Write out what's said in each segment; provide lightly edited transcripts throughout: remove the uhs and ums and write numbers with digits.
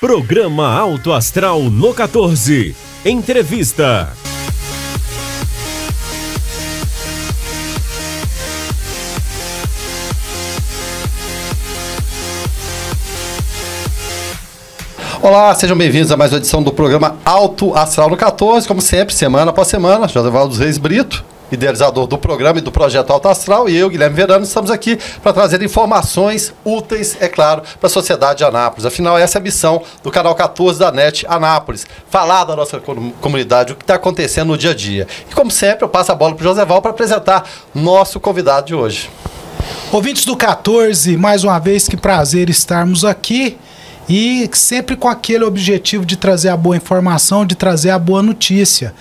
Programa Alto Astral no 14. Entrevista. Olá, sejam bem-vindos a mais uma edição do programa Alto Astral no 14. Como sempre, semana após semana, Josevaldo dos Reis Brito, idealizador do programa e do projeto Alto Astral, e eu, Guilherme Verano, estamos aqui para trazer informações úteis, é claro, para a sociedade de Anápolis. Afinal, essa é a missão do canal 14 da NET Anápolis, falar da nossa comunidade, o que está acontecendo no dia a dia. E como sempre, eu passo a bola para o Josevaldo para apresentar nosso convidado de hoje. Ouvintes do 14, mais uma vez, que prazer estarmos aqui. E sempre com aquele objetivo de trazer a boa informação, de trazer a boa notícia.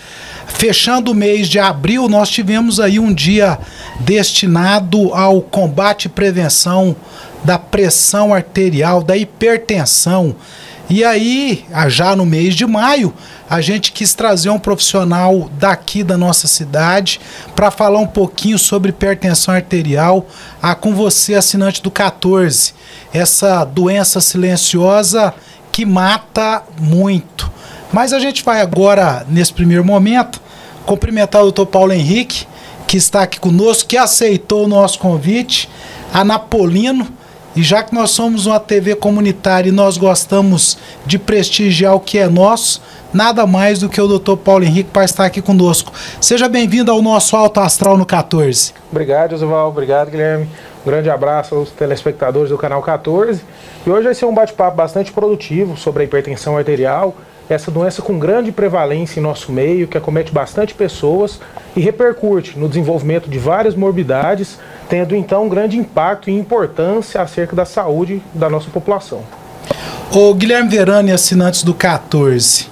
Fechando o mês de abril, nós tivemos aí um dia destinado ao combate e prevenção da pressão arterial, da hipertensão. E aí, já no mês de maio, a gente quis trazer um profissional daqui da nossa cidade para falar um pouquinho sobre hipertensão arterial com você, assinante do 14. Essa doença silenciosa que mata muito. Mas a gente vai agora, nesse primeiro momento, cumprimentar o Dr. Paulo Henrique, que está aqui conosco, que aceitou o nosso convite, Anapolino. E já que nós somos uma TV comunitária e nós gostamos de prestigiar o que é nosso, nada mais do que o Dr. Paulo Henrique para estar aqui conosco. Seja bem-vindo ao nosso Alto Astral no 14. Obrigado, Josevaldo. Obrigado, Guilherme. Um grande abraço aos telespectadores do canal 14. E hoje vai ser um bate-papo bastante produtivo sobre a hipertensão arterial, essa doença com grande prevalência em nosso meio, que acomete bastante pessoas e repercute no desenvolvimento de várias morbidades, tendo então um grande impacto e importância acerca da saúde da nossa população. Ô Guilherme Verano e assinantes do 14,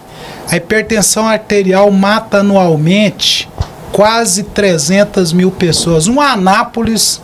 a hipertensão arterial mata anualmente quase 300 mil pessoas. Um Anápolis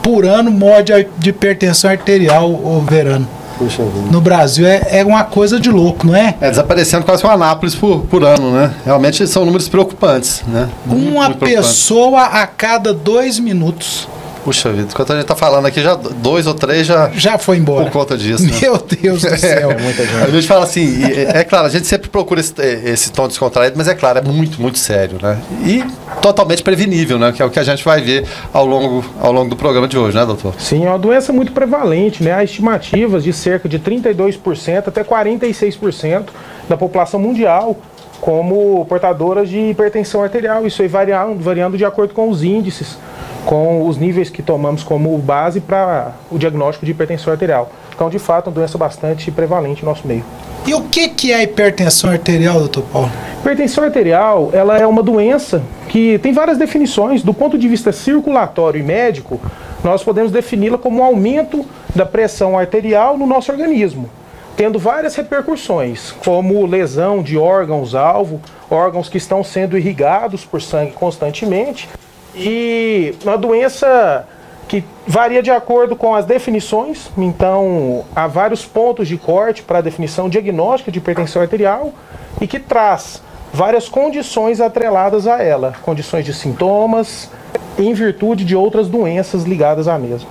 por ano morre de hipertensão arterial, ô Verano. Puxa vida. No Brasil é uma coisa de louco, não é? É desaparecendo quase um Anápolis por ano, né? Realmente são números preocupantes, né? Uma pessoa a cada 2 minutos. Puxa vida, enquanto a gente tá falando aqui, já 2 ou 3 já foi embora. Por conta disso, né? Meu Deus do céu. É muita gente. A gente fala assim, é claro, a gente sempre procura esse tom descontraído, mas é claro, é muito, muito sério, né? E totalmente prevenível, né? Que é o que a gente vai ver ao longo do programa de hoje, né, doutor? Sim, é uma doença muito prevalente, né? Há estimativas de cerca de 32% até 46% da população mundial como portadoras de hipertensão arterial. Isso aí variando de acordo com os índices, com os níveis que tomamos como base para o diagnóstico de hipertensão arterial. Então, de fato, é uma doença bastante prevalente no nosso meio. E o que é a hipertensão arterial, doutor Paulo? Hipertensão arterial, ela é uma doença que tem várias definições. Do ponto de vista circulatório e médico, nós podemos defini-la como um aumento da pressão arterial no nosso organismo, tendo várias repercussões, como lesão de órgãos-alvo, órgãos que estão sendo irrigados por sangue constantemente, e uma doença que varia de acordo com as definições. Então, há vários pontos de corte para a definição diagnóstica de hipertensão arterial e que traz várias condições atreladas a ela, condições de sintomas, em virtude de outras doenças ligadas à mesma.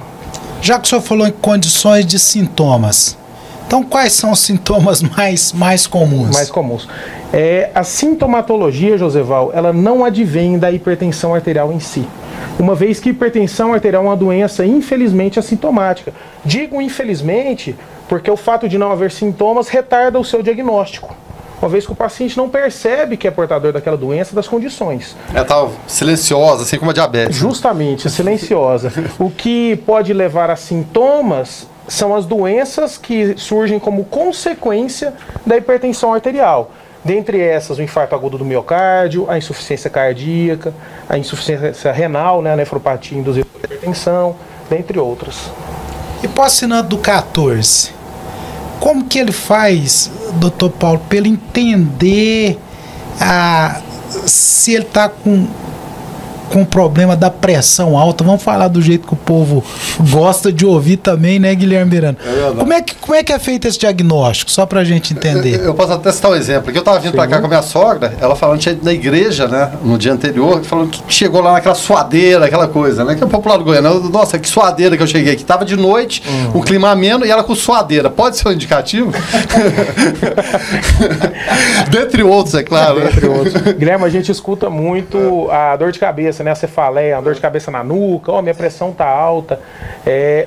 Já que o senhor falou em condições de sintomas, então quais são os sintomas mais comuns? Mais comuns. A sintomatologia, Joseval, ela não advém da hipertensão arterial em si. Uma vez que hipertensão arterial é uma doença, infelizmente, assintomática. Digo infelizmente porque o fato de não haver sintomas retarda o seu diagnóstico, uma vez que o paciente não percebe que é portador daquela doença, das condições. É tal silenciosa, assim como a diabetes. Justamente, silenciosa. O que pode levar a sintomas são as doenças que surgem como consequência da hipertensão arterial. Dentre essas, o infarto agudo do miocárdio, a insuficiência cardíaca, a insuficiência renal, né, a nefropatia induzida por hipertensão, dentre outras. E para o assinante do 14, como que ele faz, doutor Paulo, para ele entender se ele está com com o problema da pressão alta. Vamos falar do jeito que o povo gosta de ouvir também, né, Guilherme Verano? Como é que é feito esse diagnóstico? Só pra gente entender. Eu posso até citar um exemplo. Aqui eu tava vindo pra cá com a minha sogra, ela falando que tinha ido na igreja, né, no dia anterior, falando que chegou lá naquela suadeira, aquela coisa, né, que é popular do Goiânia. Nossa, que suadeira que eu cheguei aqui. Tava de noite, um clima ameno e ela com suadeira. Pode ser um indicativo? Dentre outros, é claro. Dentre outros. Guilherme, a gente escuta muito a dor de cabeça, né? A cefaleia, a dor de cabeça na nuca, minha pressão tá alta.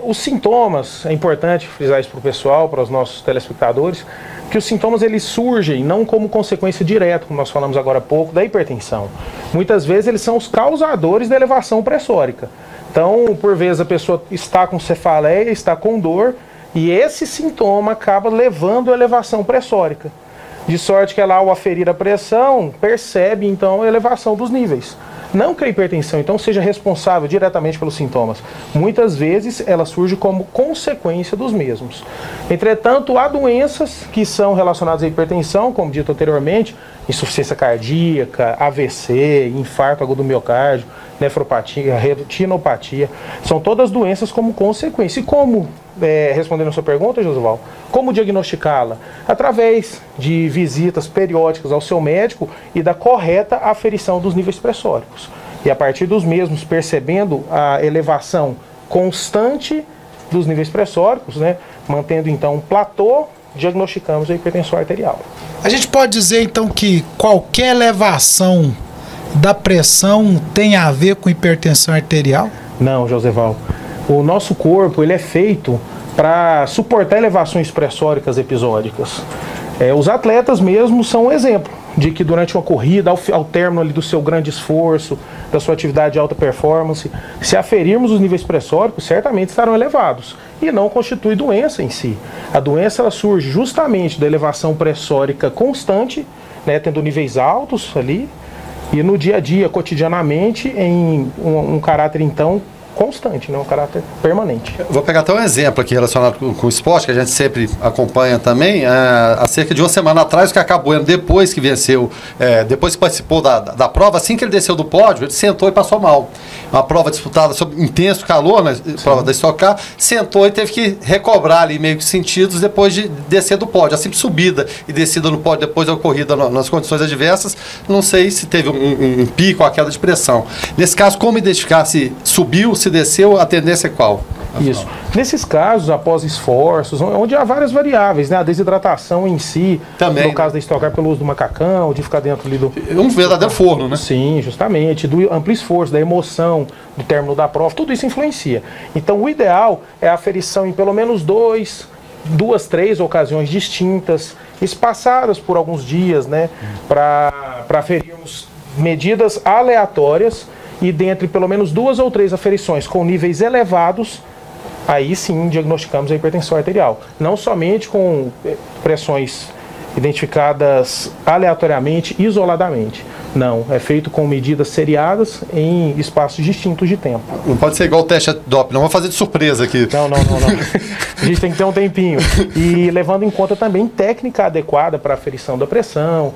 Os sintomas, é importante frisar isso para o pessoal, para os nossos telespectadores, que os sintomas eles surgem não como consequência direta, como nós falamos agora há pouco, da hipertensão. Muitas vezes eles são os causadores da elevação pressórica. Então, por vezes a pessoa está com cefaleia, está com dor, e esse sintoma acaba levando a elevação pressórica. De sorte que ela, ao aferir a pressão, percebe então a elevação dos níveis. Não que a hipertensão então seja responsável diretamente pelos sintomas. Muitas vezes ela surge como consequência dos mesmos. Entretanto, há doenças que são relacionadas à hipertensão, como dito anteriormente, insuficiência cardíaca, AVC, infarto agudo do miocárdio, nefropatia, retinopatia. São todas doenças como consequência. E como, respondendo a sua pergunta, Josival, como diagnosticá-la? Através de visitas periódicas ao seu médico e da correta aferição dos níveis pressóricos. E a partir dos mesmos, percebendo a elevação constante dos níveis pressóricos, né, mantendo então um platô, diagnosticamos a hipertensão arterial. A gente pode dizer então que qualquer elevação da pressão tem a ver com hipertensão arterial? Não, Joseval. O nosso corpo ele é feito para suportar elevações pressóricas episódicas. Os atletas mesmo são um exemplo de que durante uma corrida, ao término ali do seu grande esforço, da sua atividade de alta performance, se aferirmos os níveis pressóricos, certamente estarão elevados. E não constitui doença em si. A doença ela surge justamente da elevação pressórica constante, né, tendo níveis altos ali, e no dia a dia, cotidianamente, em um caráter então constante, não um caráter permanente. Vou pegar até um exemplo aqui relacionado com o esporte, que a gente sempre acompanha também. Há cerca de uma semana atrás, o Cacá Bueno, depois que venceu, depois que participou da prova, assim que ele desceu do pódio, ele sentou e passou mal. Uma prova disputada sob intenso calor, né, prova da Stock Car, sentou e teve que recobrar ali meio que sentidos depois de descer do pódio. A simples subida e descida no pódio depois da corrida nas condições adversas, não sei se teve um pico, uma queda de pressão. Nesse caso, como identificar se subiu, se desceu, a tendência é qual? Isso. Nesses casos, após esforços, onde há várias variáveis, né? A desidratação em si, também, no caso da Stock Car pelo uso do macacão, de ficar dentro ali do... Um verdadeiro forno, né? Sim, justamente. Do amplo esforço, da emoção, do término da prova, tudo isso influencia. Então, o ideal é a aferição em pelo menos duas, três ocasiões distintas, espaçadas por alguns dias, né? Para aferirmos medidas aleatórias e dentre pelo menos 2 ou 3 aferições com níveis elevados, aí sim diagnosticamos a hipertensão arterial. Não somente com pressões identificadas aleatoriamente, isoladamente. Não, é feito com medidas seriadas em espaços distintos de tempo. Não pode ser igual o teste DOP, não vou fazer de surpresa aqui. Não. A gente tem que ter um tempinho. E levando em conta também técnica adequada para a aferição da pressão,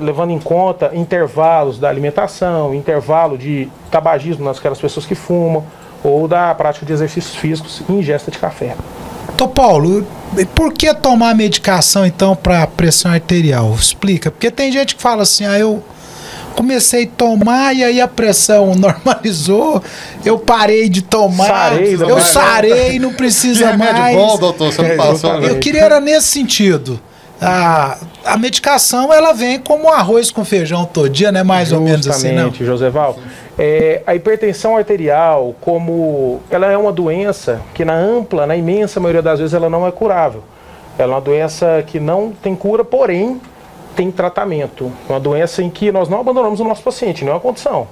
levando em conta intervalos da alimentação, intervalo de tabagismo naquelas pessoas que fumam, ou da prática de exercícios físicos e ingesta de café. Tô Paulo, por que tomar medicação então para pressão arterial? Explica, porque tem gente que fala assim, eu comecei a tomar e aí a pressão normalizou, eu parei de tomar, eu sarei, não precisa mais. Bom, doutor, você não passou. Eu queria era nesse sentido. A medicação ela vem como arroz com feijão todo dia, né? Mais ou menos assim, não? Justamente, Joseval. A hipertensão arterial, como ela é uma doença que na imensa maioria das vezes ela não é curável. Ela é uma doença que não tem cura, porém tem tratamento. É uma doença em que nós não abandonamos o nosso paciente, não é uma condição.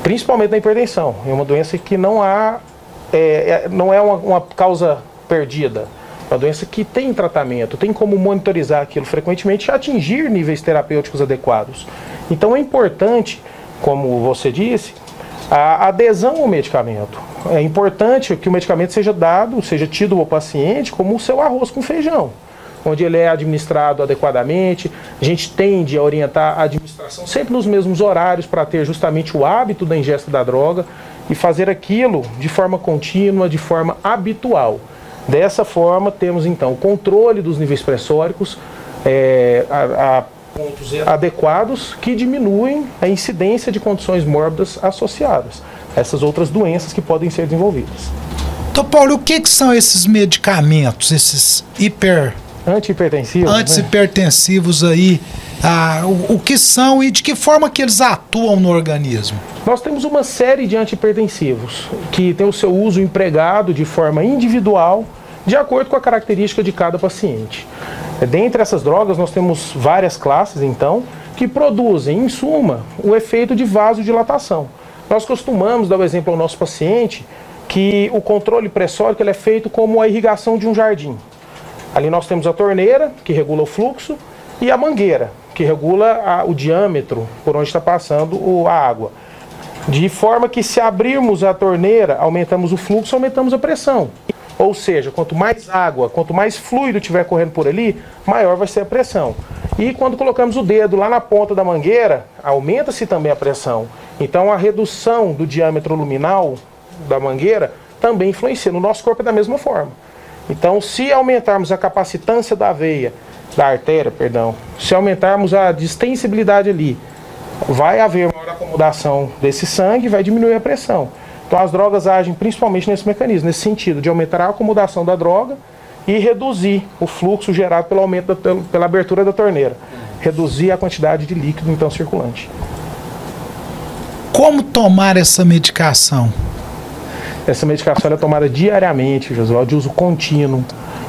Principalmente na hipertensão. É uma doença que não é uma causa perdida. É uma doença que tem tratamento, tem como monitorizar aquilo frequentemente e atingir níveis terapêuticos adequados. Então é importante, como você disse, a adesão ao medicamento. É importante que o medicamento seja tido ao paciente como o seu arroz com feijão. onde ele é administrado adequadamente. A gente tende a orientar a administração sempre nos mesmos horários para ter justamente o hábito da ingesta da droga e fazer aquilo de forma contínua, de forma habitual. Dessa forma, temos então o controle dos níveis pressóricos a pontos adequados que diminuem a incidência de condições mórbidas associadas a essas outras doenças que podem ser desenvolvidas. Então, Paulo, o que são esses medicamentos, esses antihipertensivos aí? O que são e de que forma que eles atuam no organismo? Nós temos uma série de antihipertensivos que tem o seu uso empregado de forma individual, de acordo com a característica de cada paciente. Dentre essas drogas, nós temos várias classes, então, que produzem, em suma, o efeito de vasodilatação. Nós costumamos dar o exemplo ao nosso paciente que o controle pressórico ele é feito como a irrigação de um jardim. Ali nós temos a torneira, que regula o fluxo, e a mangueira, que regula o diâmetro por onde está passando a água. De forma que, se abrirmos a torneira, aumentamos o fluxo, aumentamos a pressão. Ou seja, quanto mais água, quanto mais fluido estiver correndo por ali, maior vai ser a pressão. E quando colocamos o dedo lá na ponta da mangueira, aumenta-se também a pressão. Então a redução do diâmetro luminal da mangueira também influencia. No nosso corpo é da mesma forma. Então, se aumentarmos a capacitância da veia, da artéria, perdão, se aumentarmos a distensibilidade ali, vai haver maior acomodação desse sangue e vai diminuir a pressão. Então as drogas agem principalmente nesse mecanismo, nesse sentido de aumentar a acomodação da droga e reduzir o fluxo gerado pelo aumento pela abertura da torneira. Reduzir a quantidade de líquido então circulante. Como tomar essa medicação? Essa medicação é tomada diariamente, Josué, de uso contínuo.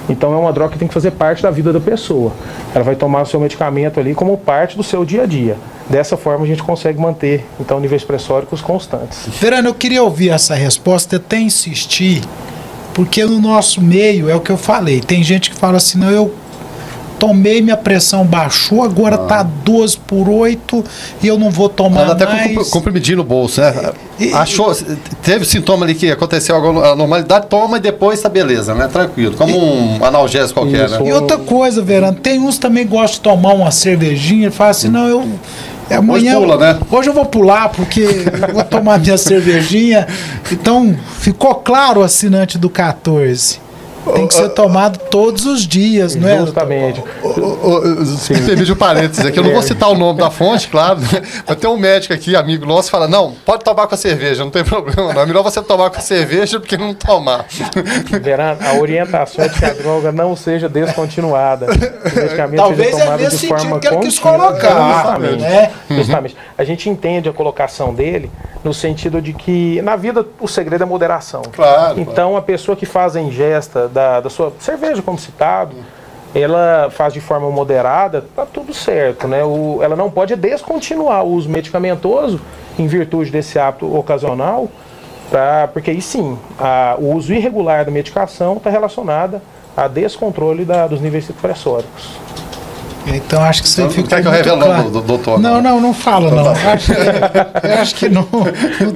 Então é uma droga que tem que fazer parte da vida da pessoa. Ela vai tomar o seu medicamento ali como parte do seu dia a dia. Dessa forma a gente consegue manter então níveis pressóricos constantes. Verano, eu queria ouvir essa resposta, até insistir, porque no nosso meio é o que eu falei. Tem gente que fala assim, não, eu tomei, minha pressão baixou, agora tá 12/8 e eu não vou tomar até mais. Com comprimidinho no bolso, né? Achou, teve sintoma ali que aconteceu alguma normalidade, toma e depois tá beleza, né? Tranquilo, como um analgésico qualquer, né? E outra coisa, Verano, tem uns também que gostam de tomar uma cervejinha e fala assim, não, amanhã, hoje pula, né? Hoje eu vou pular porque eu vou tomar minha cervejinha. Então, ficou claro o assinante do 14. Tem que ser tomado todos os dias, não é? Justamente. Me permite um parênteses aqui, eu não vou citar o nome da fonte, claro, mas tem um médico aqui, amigo nosso, que fala, não, pode tomar com a cerveja, não tem problema não, é melhor você tomar com a cerveja do que não tomar. Verano, a orientação é que a droga não seja descontinuada. O medicamento talvez seja tomado nesse de forma sentido que ele quis contínua. colocar, Justamente, né? Justamente. A gente entende a colocação dele no sentido de que na vida o segredo é moderação. Claro. Então a pessoa que faz a ingesta da sua cerveja, como citado, ela faz de forma moderada, tá tudo certo, né? Ela não pode descontinuar o uso medicamentoso em virtude desse hábito ocasional, porque aí sim, o uso irregular da medicação está relacionado a descontrole dos níveis pressóricos. Então acho que você ficou. Quer que eu revele o nome do doutor? Não fala não. Eu acho que não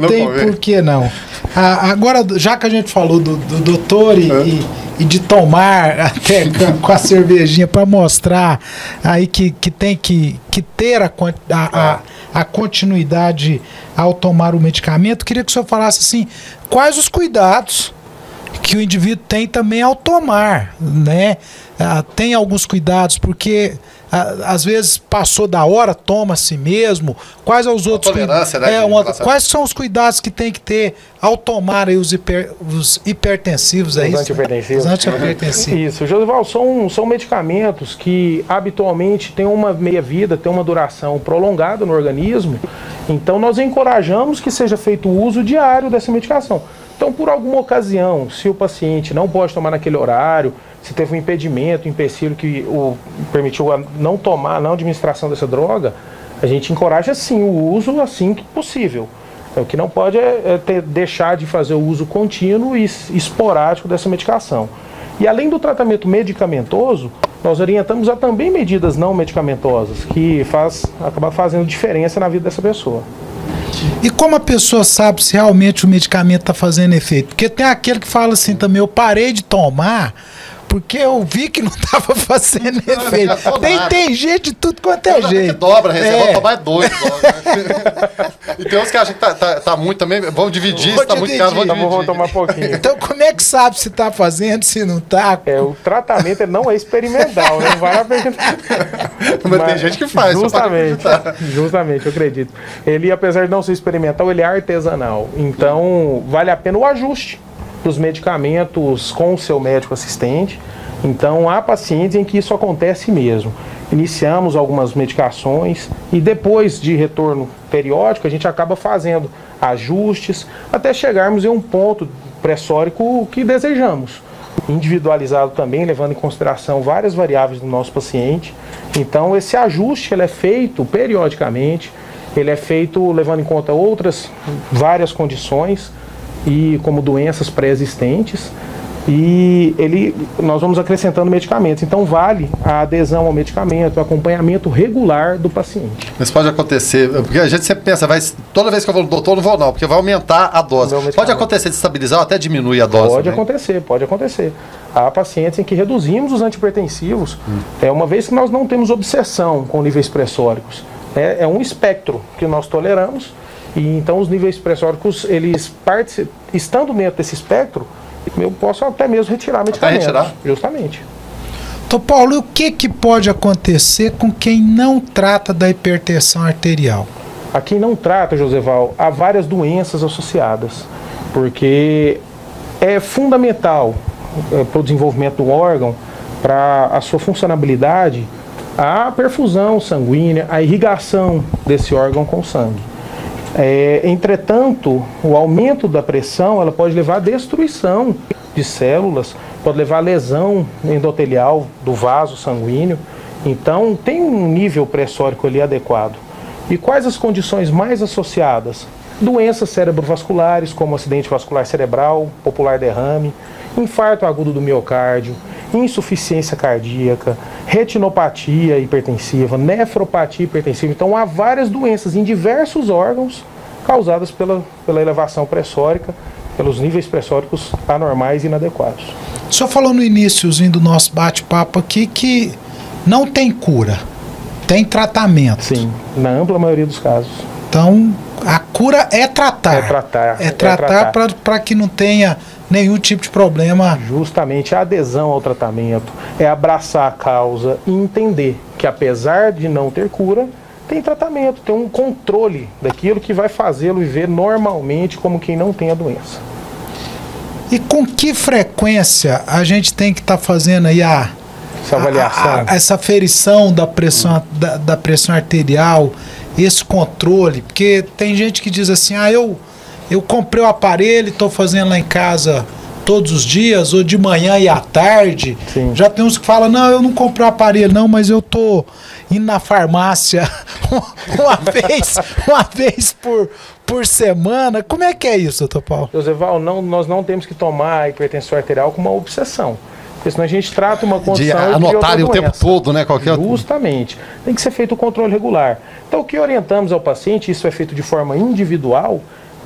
tem porquê não. Agora, já que a gente falou do doutor e de tomar até com a cervejinha para mostrar aí que tem que ter a continuidade ao tomar o medicamento, queria que o senhor falasse assim, quais os cuidados que o indivíduo tem também ao tomar, né? Tem alguns cuidados, porque às vezes passou da hora, toma a si mesmo. Quais são os outros cuidados? Né, quais são os cuidados que tem que ter ao tomar aí os hipertensivos? Os antihipertensivos. Os antihipertensivos. Isso, Josival, são medicamentos que habitualmente têm uma meia-vida, têm uma duração prolongada no organismo. Então nós encorajamos que seja feito o uso diário dessa medicação. Então, por alguma ocasião, se o paciente não pode tomar naquele horário, se teve um impedimento, um empecilho que o permitiu a não tomar, não administração dessa droga, a gente encoraja sim o uso assim que possível. O que não pode deixar de fazer o uso contínuo e esporádico dessa medicação. E além do tratamento medicamentoso, nós orientamos a também medidas não medicamentosas, que acaba fazendo diferença na vida dessa pessoa. E como a pessoa sabe se realmente o medicamento está fazendo efeito? Porque tem aquele que fala assim também, eu parei de tomar Porque eu vi que não estava fazendo efeito. Tem gente de tudo quanto é jeito. Que dobra, vou tomar 2. E tem uns que acham que tá muito também. Vamos dividir, se tá muito caro, vamos tomar pouquinho. Então, como é que sabe se tá fazendo, se não tá? O tratamento não é experimental, né? Não vale a pena. Mas tem gente que faz. Justamente, eu acredito. Ele, apesar de não ser experimental, ele é artesanal. Então, vale a pena o ajuste dos medicamentos com o seu médico assistente. Então, há pacientes em que isso acontece mesmo. Iniciamos algumas medicações e depois de retorno periódico, a gente acaba fazendo ajustes até chegarmos em um ponto pressórico que desejamos. Individualizado também, levando em consideração várias variáveis do nosso paciente. Então, esse ajuste ele é feito periodicamente, ele é feito levando em conta outras várias condições, e como doenças pré-existentes, e nós vamos acrescentando medicamentos. Então vale a adesão ao medicamento, o acompanhamento regular do paciente. Isso pode acontecer, porque a gente sempre pensa, toda vez que eu vou no doutor, não vou não, porque vai aumentar a dose. Pode acontecer de estabilizar ou até diminuir a dose? Pode acontecer. Há pacientes em que reduzimos os antihipertensivos, uma vez que nós não temos obsessão com níveis pressóricos. É um espectro que nós toleramos. E então os níveis pressóricos, estando dentro desse espectro, eu posso até mesmo retirar medicamentos. Justamente. Então, Paulo, e o que pode acontecer com quem não trata da hipertensão arterial? A quem não trata, Joseval, há várias doenças associadas, porque é fundamental para o desenvolvimento do órgão, para a sua funcionabilidade, a perfusão sanguínea, a irrigação desse órgão com sangue. Entretanto, o aumento da pressão ela pode levar à destruição de células, pode levar à lesão endotelial do vaso sanguíneo. Então, tem um nível pressórico ali adequado. E quais as condições mais associadas? Doenças cerebrovasculares, como acidente vascular cerebral, popular derrame, infarto agudo do miocárdio, insuficiência cardíaca, retinopatia hipertensiva, nefropatia hipertensiva. Então há várias doenças em diversos órgãos causadas pela elevação pressórica, pelos níveis pressóricos anormais e inadequados. O senhor falou no iniciozinho do nosso bate-papo aqui que não tem cura, tem tratamento. Sim, na ampla maioria dos casos. Então a cura é tratar. É tratar para que não tenha nenhum tipo de problema. Justamente a adesão ao tratamento, é abraçar a causa e entender que apesar de não ter cura, tem tratamento, tem um controle daquilo que vai fazê-lo viver normalmente como quem não tem a doença. E com que frequência a gente tem que estar fazendo aí essa avaliação? Essa aferição da pressão, da pressão arterial, esse controle? Porque tem gente que diz assim, eu comprei o aparelho e estou fazendo lá em casa todos os dias, ou de manhã e à tarde. Sim. Já tem uns que falam, não, eu não comprei o aparelho não, mas eu tô indo na farmácia uma vez por semana. Como é que é isso, doutor Paulo? Joseval, nós não temos que tomar a hipertensão arterial como uma obsessão. Porque senão a gente trata uma condição de anotar o tempo todo, né? Justamente. Tem que ser feito o controle regular. Então o que orientamos ao paciente, isso é feito de forma individual,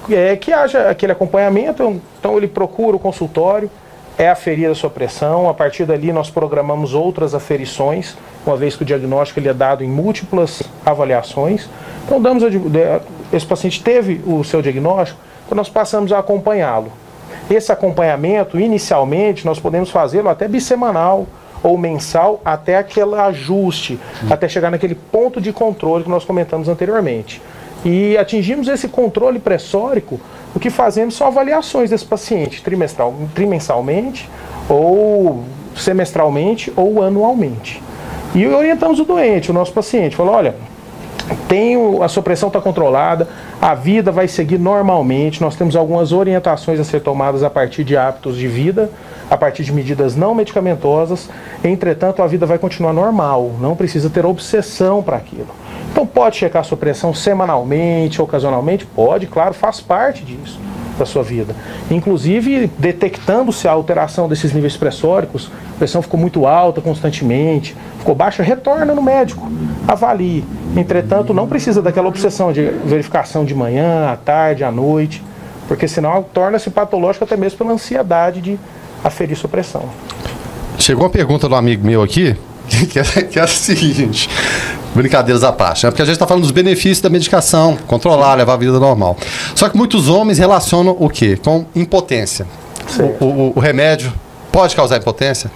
é que haja aquele acompanhamento. Então ele procura o consultório, é aferir a sua pressão, a partir dali nós programamos outras aferições, uma vez que o diagnóstico ele é dado em múltiplas avaliações. Então esse paciente teve o seu diagnóstico, então nós passamos a acompanhá-lo. Esse acompanhamento, inicialmente, nós podemos fazê-lo até bissemanal ou mensal, até aquele ajuste, até chegar naquele ponto de controle que nós comentamos anteriormente. E atingimos esse controle pressórico, o que fazemos são avaliações desse paciente, trimensalmente, ou semestralmente, ou anualmente. E orientamos o doente, o nosso paciente, falou, olha, a sua pressão está controlada, a vida vai seguir normalmente, nós temos algumas orientações a ser tomadas a partir de hábitos de vida, a partir de medidas não medicamentosas, entretanto a vida vai continuar normal, não precisa ter obsessão para aquilo. Então pode checar a sua pressão semanalmente, ocasionalmente? Pode, claro, faz parte disso, da sua vida. Inclusive, detectando-se a alteração desses níveis pressóricos, a pressão ficou muito alta constantemente, ficou baixa, retorna no médico, avalie. Entretanto, não precisa daquela obsessão de verificação de manhã, à tarde, à noite, porque senão torna-se patológico até mesmo pela ansiedade de aferir sua pressão. chegou uma pergunta do amigo meu aqui, que é a seguinte, brincadeiras à parte, né? Porque a gente está falando dos benefícios da medicação, controlar, levar a vida normal. Só que muitos homens relacionam o quê? Com impotência. O remédio pode causar impotência?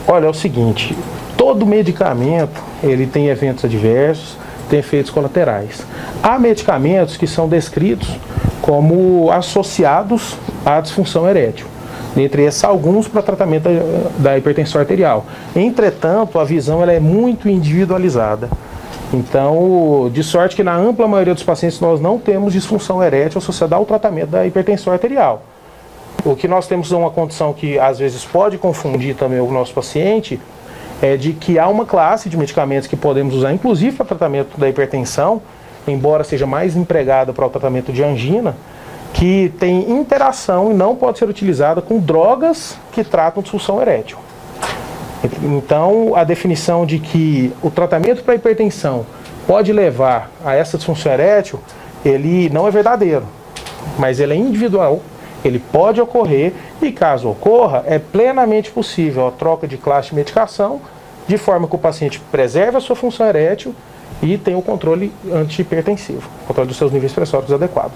Olha, é o seguinte, todo medicamento, ele tem eventos adversos, tem efeitos colaterais. Há medicamentos que são descritos como associados à disfunção erétil. Dentre esses, alguns para tratamento da hipertensão arterial. Entretanto, a visão ela é muito individualizada. Então, de sorte que na ampla maioria dos pacientes nós não temos disfunção erétil associada ao tratamento da hipertensão arterial. O que nós temos é uma condição que às vezes pode confundir também o nosso paciente, é de que há uma classe de medicamentos que podemos usar, inclusive para tratamento da hipertensão, embora seja mais empregada para o tratamento de angina, que tem interação e não pode ser utilizada com drogas que tratam disfunção erétil. Então, a definição de que o tratamento para hipertensão pode levar a essa disfunção erétil, ele não é verdadeiro, mas ele é individual, ele pode ocorrer e, caso ocorra, é plenamente possível a troca de classe de medicação de forma que o paciente preserve a sua função erétil e tenha o controle antihipertensivo, controle dos seus níveis pressóricos adequado.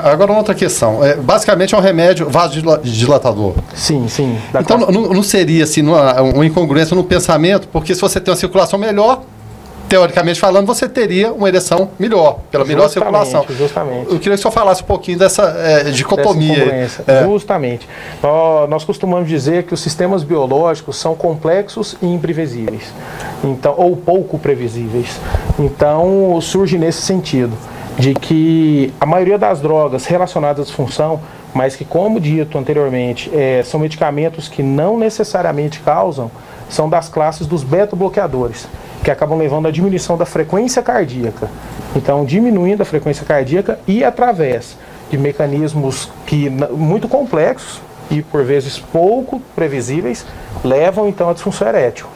Agora, uma outra questão. Basicamente é um remédio vasodilatador. Sim, sim. Então, não seria assim, uma incongruência no pensamento, porque se você tem uma circulação melhor, teoricamente falando, você teria uma ereção melhor, pela melhor circulação. Justamente. Eu queria que o senhor falasse um pouquinho dessa dicotomia. Justamente. Nós costumamos dizer que os sistemas biológicos são complexos e imprevisíveis, então, ou pouco previsíveis. Então, surge nesse sentido, de que a maioria das drogas relacionadas à disfunção, mas que, como dito anteriormente, são medicamentos que não necessariamente causam, são das classes dos beta-bloqueadores, que acabam levando à diminuição da frequência cardíaca. Então, diminuindo a frequência cardíaca e através de mecanismos muito complexos e, por vezes, pouco previsíveis, levam, então, à disfunção erétil.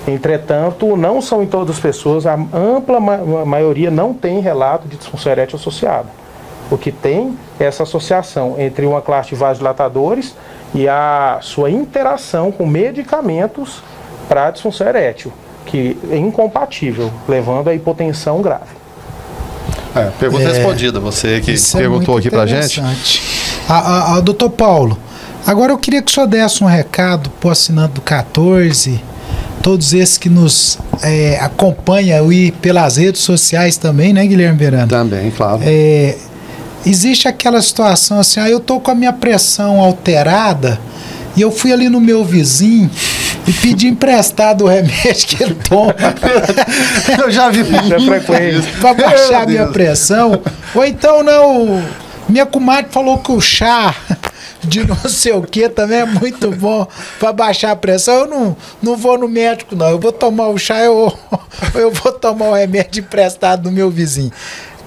Entretanto, não são em todas as pessoas, a ampla maioria não tem relato de disfunção erétil associada. O que tem é essa associação entre uma classe de vasodilatadores e a sua interação com medicamentos para a disfunção erétil, que é incompatível, levando à hipotensão grave. Pergunta respondida, você que perguntou aqui para a gente. Doutor Paulo, agora eu queria que o senhor desse um recado para o assinante do 14, todos esses que nos acompanham e pelas redes sociais também, né, Guilherme Verano? Também, claro. Existe aquela situação assim, eu tô com a minha pressão alterada e eu fui ali no meu vizinho e pedi emprestado o remédio que ele toma. Eu já vi muito frequente para baixar a minha pressão. Ou então, não, minha comadre falou que o chá de não sei o que também é muito bom para baixar a pressão. Eu não vou no médico, não. Eu vou tomar o chá, eu vou tomar o remédio emprestado do meu vizinho.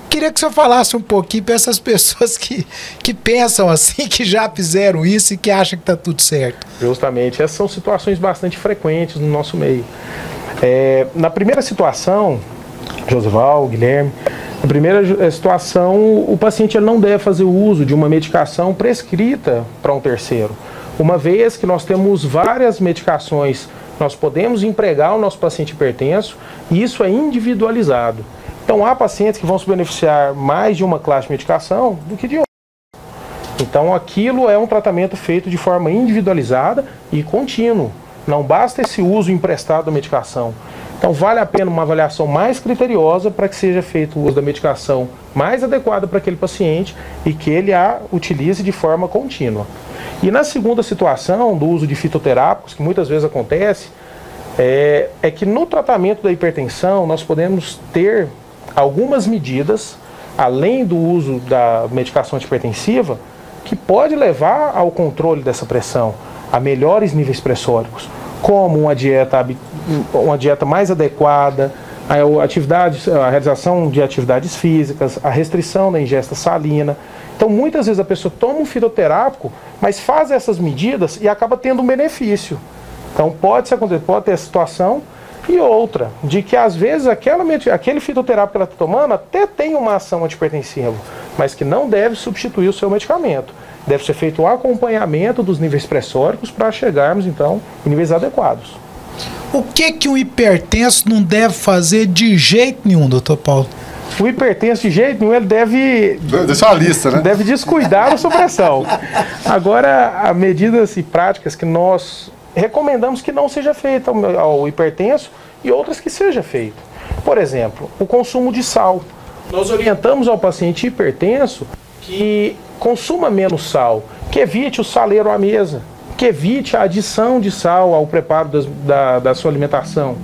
Queria que o senhor falasse um pouquinho para essas pessoas que pensam assim, que já fizeram isso e que acham que está tudo certo. Justamente, essas são situações bastante frequentes no nosso meio. Na primeira situação, Josival, Guilherme, na primeira situação, o paciente ele não deve fazer uso de uma medicação prescrita para um terceiro. Uma vez que nós temos várias medicações, nós podemos empregar o nosso paciente hipertenso e isso é individualizado. Então, há pacientes que vão se beneficiar mais de uma classe de medicação do que de outra. Então, aquilo é um tratamento feito de forma individualizada e contínuo. Não basta esse uso emprestado da medicação. Então, vale a pena uma avaliação mais criteriosa para que seja feito o uso da medicação mais adequada para aquele paciente e que ele a utilize de forma contínua. E na segunda situação, do uso de fitoterápicos, que muitas vezes acontece, é que no tratamento da hipertensão nós podemos ter algumas medidas, além do uso da medicação antihipertensiva, que pode levar ao controle dessa pressão, a melhores níveis pressóricos, como uma dieta mais adequada, a realização de atividades físicas, a restrição da ingesta salina. Então, muitas vezes a pessoa toma um fitoterápico, mas faz essas medidas e acaba tendo um benefício. Então, pode ter a situação E outra, de que às vezes aquele fitoterápico que ela está tomando até tem uma ação antihipertensiva, mas que não deve substituir o seu medicamento. Deve ser feito um acompanhamento dos níveis pressóricos para chegarmos, então, em níveis adequados. O que um hipertenso não deve fazer de jeito nenhum, doutor Paulo? O hipertenso, de jeito nenhum, ele deve... Deixa uma lista, né? Deve descuidar da sua pressão. Agora, há medidas e práticas que nós recomendamos que não seja feita ao hipertenso e outras que seja feito. Por exemplo, o consumo de sal. Nós orientamos ao paciente hipertenso que consuma menos sal, que evite o saleiro à mesa, que evite a adição de sal ao preparo da sua alimentação.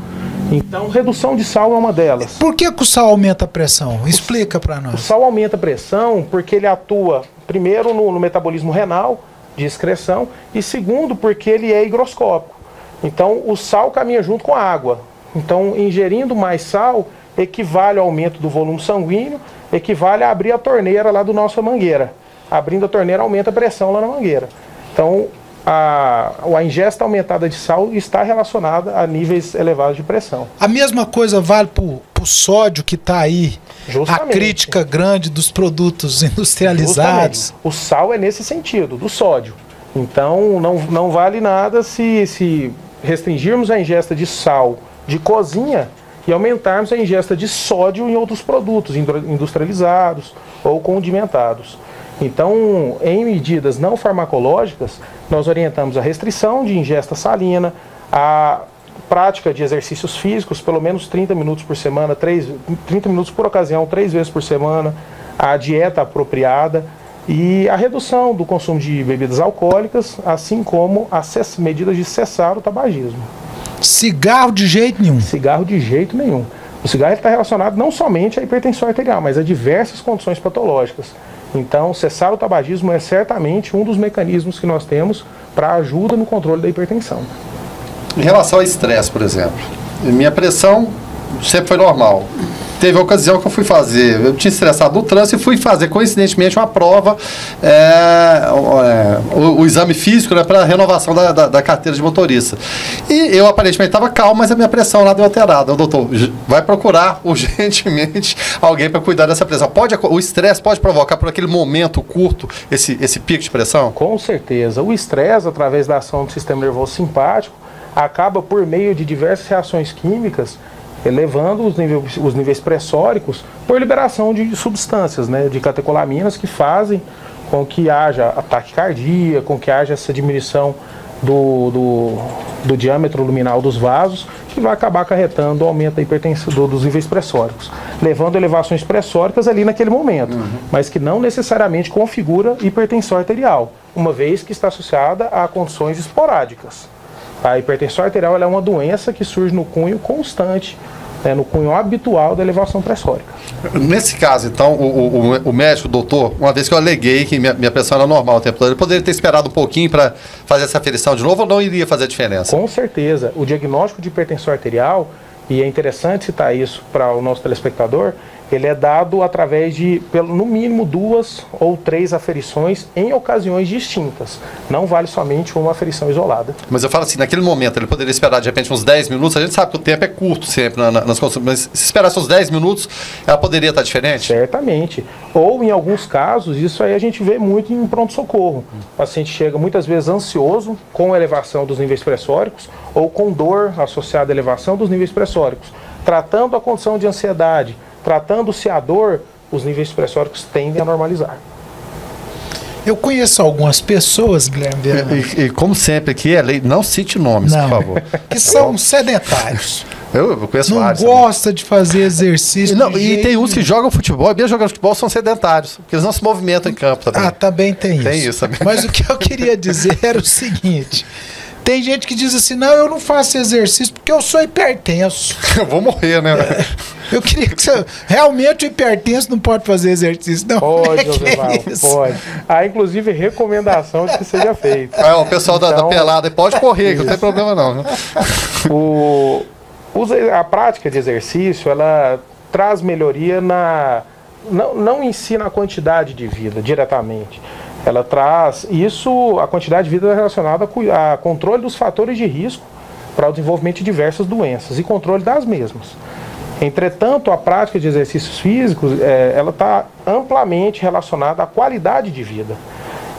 Então, redução de sal é uma delas. Por que o sal aumenta a pressão? Explica para nós. O sal aumenta a pressão porque ele atua, primeiro, no metabolismo renal, de excreção, e segundo, porque ele é higroscópico. Então, o sal caminha junto com a água. Então, ingerindo mais sal equivale ao aumento do volume sanguíneo, equivale a abrir a torneira lá do nossa mangueira. Abrindo a torneira, aumenta a pressão lá na mangueira. Então, a ingesta aumentada de sal está relacionada a níveis elevados de pressão. A mesma coisa vale para o sódio que está aí. Justamente. A crítica grande dos produtos industrializados. Justamente. O sal é nesse sentido, do sódio. Então, não vale nada se restringirmos a ingesta de sal de cozinha e aumentarmos a ingesta de sódio em outros produtos industrializados ou condimentados. Então, em medidas não farmacológicas, nós orientamos a restrição de ingesta salina, a prática de exercícios físicos, pelo menos 30 minutos por semana, 30 minutos por ocasião, 3 vezes por semana, a dieta apropriada e a redução do consumo de bebidas alcoólicas, assim como as medidas de cessar o tabagismo. Cigarro de jeito nenhum? Cigarro de jeito nenhum. O cigarro está relacionado não somente à hipertensão arterial, mas a diversas condições patológicas. Então, cessar o tabagismo é certamente um dos mecanismos que nós temos para ajuda no controle da hipertensão. Em relação ao estresse, por exemplo, minha pressão sempre foi normal. Teve a ocasião que eu fui fazer, eu tinha estressado no trânsito e fui fazer, coincidentemente, uma prova, o exame físico, né, para renovação da carteira de motorista. E eu aparentemente estava calmo, mas a minha pressão lá deu alterada. O doutor vai procurar urgentemente alguém para cuidar dessa pressão. O estresse pode provocar por aquele momento curto esse pico de pressão? Com certeza. O estresse, através da ação do sistema nervoso simpático, acaba por meio de diversas reações químicas elevando os níveis pressóricos por liberação de substâncias, né, de catecolaminas que fazem com que haja ataque cardíaco, com que haja essa diminuição do diâmetro luminal dos vasos, que vai acabar acarretando o aumento da hipertensão dos níveis pressóricos, levando elevações pressóricas ali naquele momento, mas que não necessariamente configura hipertensão arterial, uma vez que está associada a condições esporádicas. A hipertensão arterial ela é uma doença que surge no cunho constante, né, no cunho habitual da elevação pressórica. Nesse caso, então, o médico, o doutor, uma vez que eu aleguei que minha pressão era normal o tempo todo, ele poderia ter esperado um pouquinho para fazer essa aferição de novo ou não iria fazer a diferença? Com certeza. O diagnóstico de hipertensão arterial, e é interessante citar isso para o nosso telespectador, ele é dado através de, no mínimo, 2 ou 3 aferições em ocasiões distintas. Não vale somente uma aferição isolada. Mas eu falo assim, naquele momento, ele poderia esperar de repente uns 10 minutos, a gente sabe que o tempo é curto sempre nas consultas, mas se esperasse uns 10 minutos, ela poderia estar diferente? Certamente. Ou, em alguns casos, isso aí a gente vê muito em pronto-socorro. O paciente chega muitas vezes ansioso, com elevação dos níveis pressóricos, ou com dor associada à elevação dos níveis pressóricos. Tratando a condição de ansiedade, tratando-se a dor, os níveis pressóricos tendem a normalizar. Eu conheço algumas pessoas, Guilherme Verano, e como sempre aqui é lei, não cite nomes, por favor. Que são sedentários. Eu conheço não vários. Não gosta de fazer exercício. Não, e tem uns que jogam futebol, e mesmo jogando futebol são sedentários, porque eles não se movimentam em campo também. Ah, também tem isso. Tem isso também. Mas o que eu queria dizer era o seguinte... Tem gente que diz assim, não, eu não faço exercício porque eu sou hipertenso. Eu vou morrer, né? Eu queria que você... Realmente o hipertenso não pode fazer exercício, não. Pode, Josival, pode. Há, inclusive, recomendação de que seja feito. O pessoal da pelada pode correr, que não tem problema não. A prática de exercício, ela traz melhoria não em si na quantidade de vida, diretamente. Ela traz isso, a quantidade de vida relacionada a controle dos fatores de risco para o desenvolvimento de diversas doenças e controle das mesmas. Entretanto, a prática de exercícios físicos, ela está amplamente relacionada à qualidade de vida.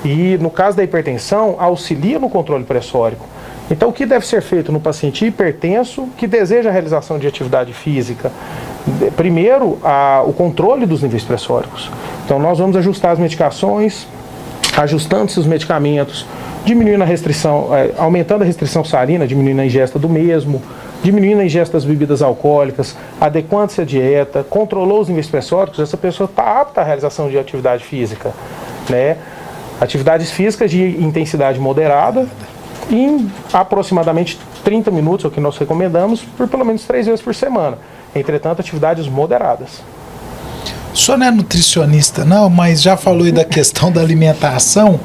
E, no caso da hipertensão, auxilia no controle pressórico. Então, o que deve ser feito no paciente hipertenso que deseja a realização de atividade física? Primeiro, o controle dos níveis pressóricos. Então, nós vamos ajustar as medicações, ajustando-se os medicamentos, diminuindo a restrição, aumentando a restrição salina, diminuindo a ingesta do mesmo, diminuindo a ingesta das bebidas alcoólicas, adequando-se à dieta, controlou os níveis pressóricos, essa pessoa está apta à realização de atividade física, né? Atividades físicas de intensidade moderada, em aproximadamente 30 minutos, é o que nós recomendamos, por pelo menos 3 vezes por semana. Entretanto, atividades moderadas. O senhor não é nutricionista, não, mas já falou aí da questão da alimentação.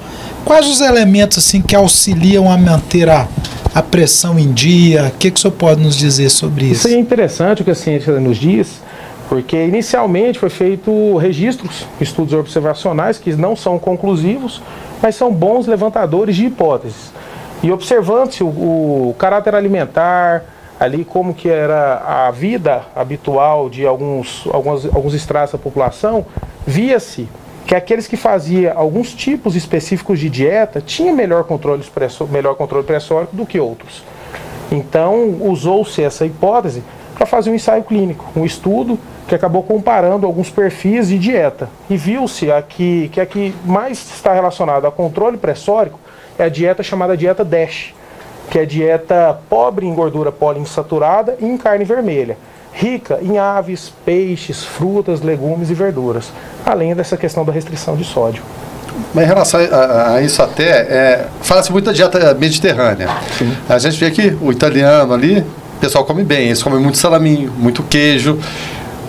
Quais os elementos assim, que auxiliam a manter a pressão em dia? O que o senhor pode nos dizer sobre isso? Isso é interessante o que a ciência nos diz, porque inicialmente foi feito registros, estudos observacionais que não são conclusivos, mas são bons levantadores de hipóteses. E observando-se o caráter alimentar, ali como que era a vida habitual de alguns estratos da população, via-se que aqueles que faziam alguns tipos específicos de dieta tinham melhor controle pressórico do que outros. Então, usou-se essa hipótese para fazer um ensaio clínico, um estudo que acabou comparando alguns perfis de dieta. E viu-se que a que mais está relacionada ao controle pressórico é a dieta chamada dieta DASH, que é a dieta pobre em gordura poliinsaturada e em carne vermelha, rica em aves, peixes, frutas, legumes e verduras, além dessa questão da restrição de sódio. Mas em relação a isso até, fala-se muito da dieta mediterrânea. Sim. A gente vê que o italiano ali, o pessoal come bem, eles comem muito salaminho, muito queijo,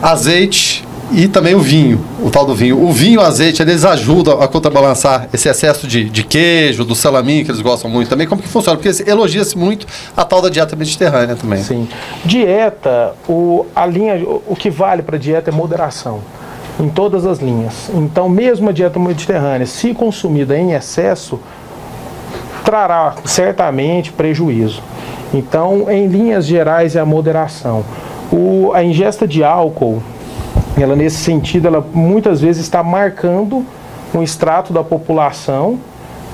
azeite e também o vinho, o tal do vinho. O vinho e o azeite, eles ajudam a contrabalançar esse excesso de queijo, do salaminho, que eles gostam muito também. Como que funciona? Porque elogia-se muito a tal da dieta mediterrânea também. Sim. Dieta, o que vale para a dieta é moderação, em todas as linhas. Então, mesmo a dieta mediterrânea, se consumida em excesso, trará certamente prejuízo. Então, em linhas gerais, é a moderação. A ingesta de álcool, ela nesse sentido, ela muitas vezes está marcando um extrato da população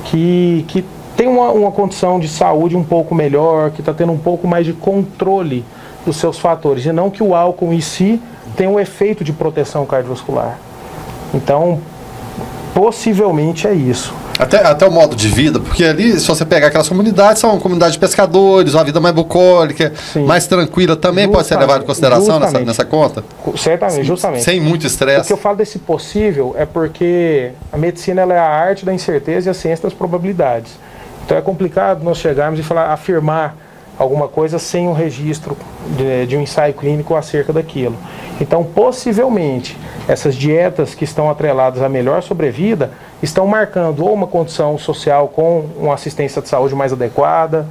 que tem uma condição de saúde um pouco melhor, que está tendo um pouco mais de controle dos seus fatores, e não que o álcool em si tem um efeito de proteção cardiovascular. Então, possivelmente é isso. Até o modo de vida, porque ali, se você pegar aquelas comunidades, são comunidades de pescadores, uma vida mais bucólica, sim, mais tranquila, também pode ser levado em consideração nessa conta? Certamente, justamente. Sem muito estresse. O que eu falo desse possível é porque a medicina ela é a arte da incerteza e a ciência das probabilidades. Então é complicado nós chegarmos e afirmar alguma coisa sem um registro de um ensaio clínico acerca daquilo. Então, possivelmente, essas dietas que estão atreladas à melhor sobrevida estão marcando ou uma condição social com uma assistência de saúde mais adequada,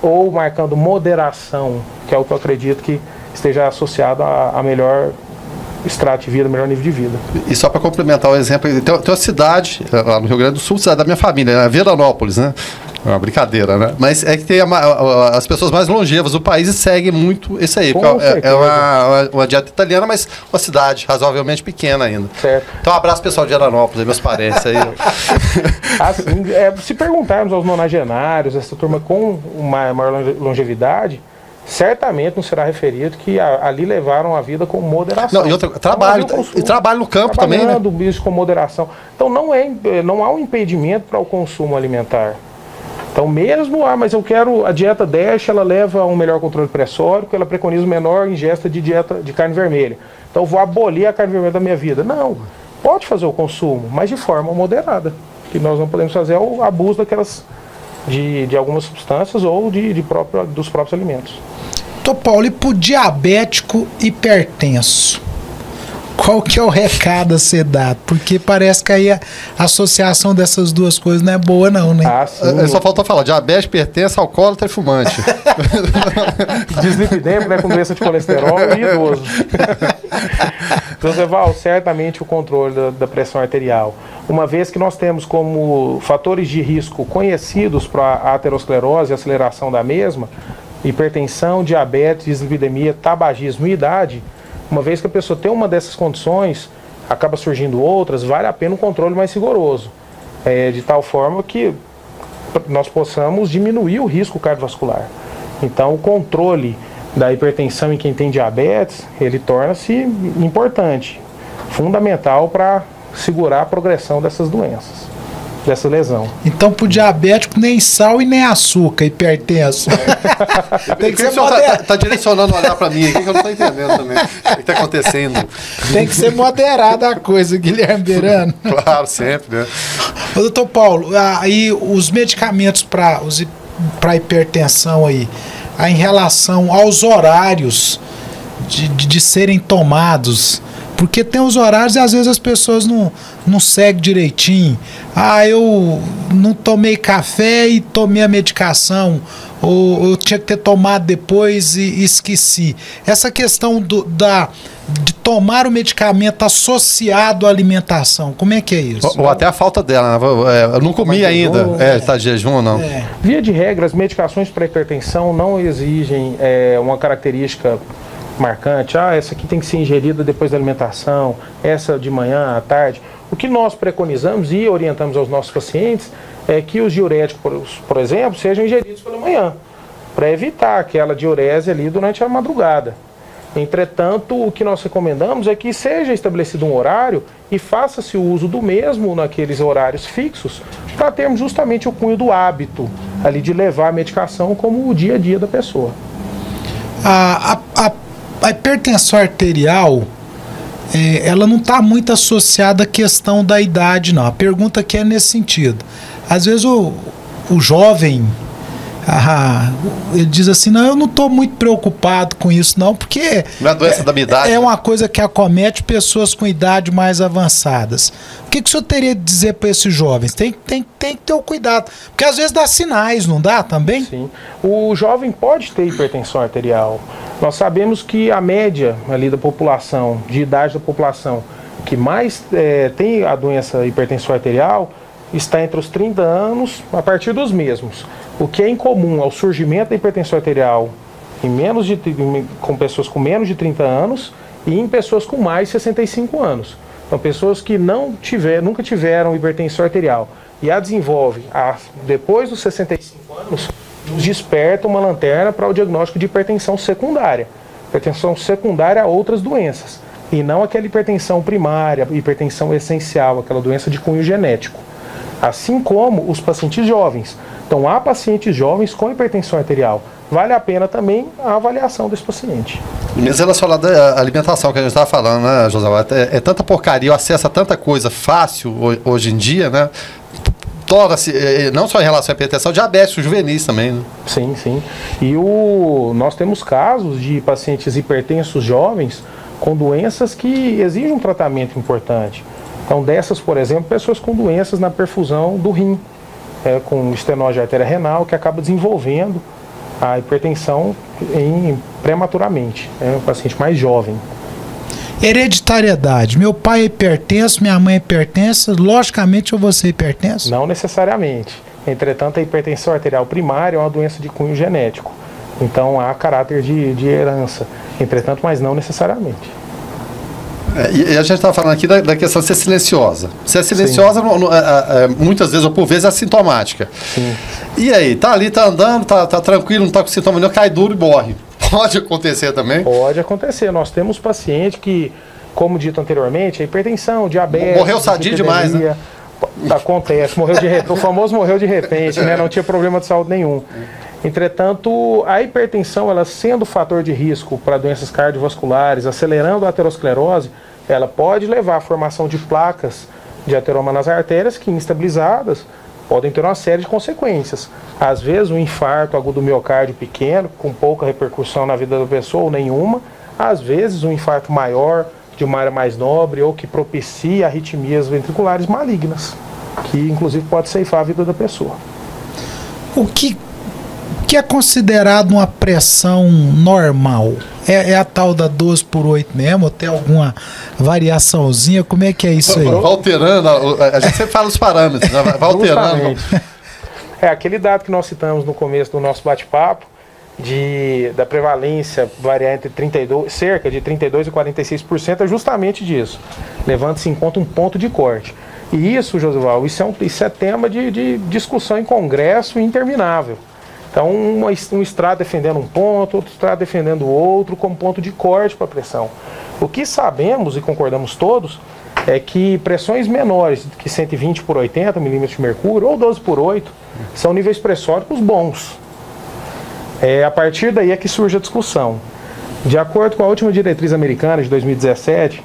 ou marcando moderação, que é o que eu acredito que esteja associado a melhor extrato de vida, melhor nível de vida. E só para complementar o exemplo, tem uma cidade lá no Rio Grande do Sul, cidade da minha família, é Veranópolis, né? É uma brincadeira, né? Mas é que tem as pessoas mais longevas do país e seguem muito isso aí. É uma dieta italiana, mas uma cidade razoavelmente pequena ainda. Certo. Então, um abraço pessoal de Veranópolis, meus parentes aí. Assim, se perguntarmos aos nonagenários, essa turma com uma maior longevidade, certamente não será referido que ali levaram a vida com moderação. Não, e trabalho no campo também, né? Isso com moderação. Então não há um impedimento para o consumo alimentar. Então mesmo, mas eu quero, a dieta DASH, ela leva a um melhor controle pressórico, ela preconiza menor ingesta de dieta de carne vermelha. Então eu vou abolir a carne vermelha da minha vida. Não, pode fazer o consumo, mas de forma moderada. Que nós não podemos fazer o abuso de algumas substâncias ou dos próprios alimentos. Doutor Paulo, e pro diabético hipertenso, qual que é o recado a ser dado? Porque parece que aí a associação dessas duas coisas não é boa não, né? Só faltou falar, diabetes, hipertenso, alcoólatra e fumante. Dislipidemia, né, com doença de colesterol e idoso. Então, Zeval, certamente o controle da pressão arterial. Uma vez que nós temos como fatores de risco conhecidos para a aterosclerose e aceleração da mesma, hipertensão, diabetes, dislipidemia, tabagismo e idade, uma vez que a pessoa tem uma dessas condições, acaba surgindo outras, vale a pena um controle mais rigoroso, de tal forma que nós possamos diminuir o risco cardiovascular. Então, o controle da hipertensão em quem tem diabetes, ele torna-se importante, fundamental para segurar a progressão dessas doenças, dessa lesão. Então, pro diabético, nem sal e nem açúcar, hipertenso. Tem que ser tá direcionando o olhar para mim aqui que eu não tô entendendo também o que tá acontecendo. Tem que ser moderada a coisa, Guilherme Verano. Claro, sempre, né? Ô, doutor Paulo, aí os medicamentos para hipertensão aí, em relação aos horários de serem tomados, porque tem os horários e às vezes as pessoas não seguem direitinho. Eu não tomei café e tomei a medicação, ou eu tinha que ter tomado depois e esqueci. Essa questão de tomar o medicamento associado à alimentação, como é que é isso? Ou até a falta dela, né? Eu não comi ainda. Está de jejum ou não? Via de regra, as medicações para hipertensão não exigem uma característica marcante. Essa aqui tem que ser ingerida depois da alimentação, essa de manhã, à tarde. O que nós preconizamos e orientamos aos nossos pacientes é que os diuréticos, por exemplo, sejam ingeridos pela manhã, para evitar aquela diurese ali durante a madrugada. Entretanto, o que nós recomendamos é que seja estabelecido um horário e faça-se o uso do mesmo naqueles horários fixos, para termos justamente o cunho do hábito ali de levar a medicação como o dia a dia da pessoa. A hipertensão arterial, ela não está muito associada à questão da idade, não. A pergunta aqui é nesse sentido. Às vezes o jovem, ele diz assim, não, eu não estou muito preocupado com isso não, porque não é doença da minha idade, é uma coisa que acomete pessoas com idade mais avançadas. O que o senhor teria de dizer para esses jovens? Tem que ter o cuidado, porque às vezes dá sinais, não dá também? Sim, o jovem pode ter hipertensão arterial. Nós sabemos que a média ali da população, de idade da população, que mais tem a doença hipertensão arterial, está entre os 30 anos, a partir dos mesmos. O que é incomum ao surgimento da hipertensão arterial com pessoas com menos de 30 anos e em pessoas com mais de 65 anos. Então, pessoas que nunca tiveram hipertensão arterial e a desenvolvem depois dos 65 anos, nos desperta uma lanterna para o diagnóstico de hipertensão secundária. Hipertensão secundária a outras doenças, e não aquela hipertensão primária, hipertensão essencial, aquela doença de cunho genético. Assim como os pacientes jovens. Então, há pacientes jovens com hipertensão arterial. Vale a pena também a avaliação desse paciente. Mesmo relacionado à alimentação que a gente estava falando, né, José? É tanta porcaria, o acesso a tanta coisa fácil hoje em dia, né? Torna-se, não só em relação à hipertensão, diabetes juvenis também, né? Sim, sim. E nós temos casos de pacientes hipertensos jovens com doenças que exigem um tratamento importante. Então, dessas, por exemplo, pessoas com doenças na perfusão do rim, com estenose de artéria renal, que acaba desenvolvendo a hipertensão prematuramente, um paciente mais jovem. Hereditariedade. Meu pai é hipertenso, minha mãe é hipertensa, logicamente eu vou ser hipertenso? Não necessariamente. Entretanto, a hipertensão arterial primária é uma doença de cunho genético. Então, há caráter de herança. Entretanto, mas não necessariamente. E a gente estava falando aqui da questão de ser silenciosa. Se é silenciosa, muitas vezes ou por vezes é assintomática. Sim. E aí, tá ali, tá andando, tá tranquilo, não tá com sintoma nenhum, cai duro e morre. Pode acontecer também? Pode acontecer. Nós temos paciente que, como dito anteriormente, a hipertensão, diabetes... Morreu sadio demais, né? Acontece, o famoso morreu de repente, né? Não tinha problema de saúde nenhum. Entretanto, a hipertensão, ela sendo fator de risco para doenças cardiovasculares, acelerando a aterosclerose, ela pode levar à formação de placas de ateroma nas artérias que, instabilizadas, podem ter uma série de consequências. Às vezes, um infarto agudo do miocárdio pequeno, com pouca repercussão na vida da pessoa ou nenhuma. Às vezes, um infarto maior, de uma área mais nobre, ou que propicia arritmias ventriculares malignas, que inclusive pode ceifar a vida da pessoa. O que é considerado uma pressão normal? É a tal da 12/8 mesmo? Ou tem alguma variaçãozinha? Como é que é isso aí? Vai alterando, a gente sempre fala os parâmetros, né? Vai alterando. É aquele dado que nós citamos no começo do nosso bate-papo, da prevalência variar entre cerca de 32% e 46% é justamente disso. Levando-se em conta um ponto de corte. E isso, Josival, isso é tema de discussão em congresso interminável. Então, um estrado defendendo um ponto, outro estrado defendendo o outro, como ponto de corte para a pressão. O que sabemos e concordamos todos é que pressões menores que 120 por 80 milímetros de mercúrio ou 12 por 8 são níveis pressóricos bons. A partir daí é que surge a discussão. De acordo com a última diretriz americana de 2017,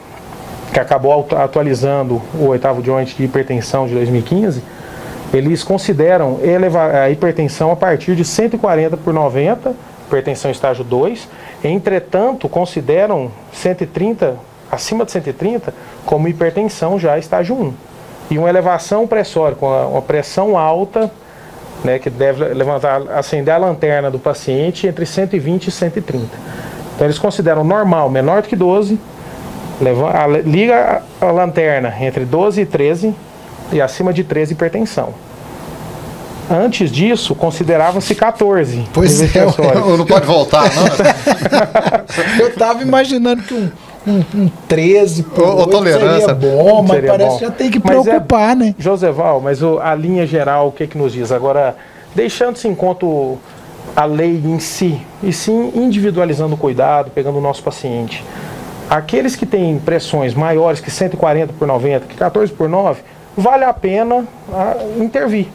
que acabou atualizando o 8º Joint de hipertensão de 2015, eles consideram elevar a hipertensão a partir de 140 por 90, hipertensão estágio 2, entretanto consideram 130, acima de 130, como hipertensão já estágio 1. E uma elevação pressórica, uma pressão alta, né, que deve acender a lanterna do paciente entre 120 e 130. Então eles consideram normal, menor do que 12, liga a lanterna entre 12 e 13 e acima de 13 hipertensão. Antes disso, considerava-se 14. Pois é, não pode voltar, não? Eu estava imaginando que um 13 por 8 seria bom, mas seria parece bom. que já tem que preocupar, né? Joseval, mas a linha geral, o que nos diz? Agora, deixando-se em conta a lei em si, e sim individualizando o cuidado, pegando o nosso paciente. Aqueles que têm pressões maiores que 140 por 90, que 14 por 9, vale a pena intervir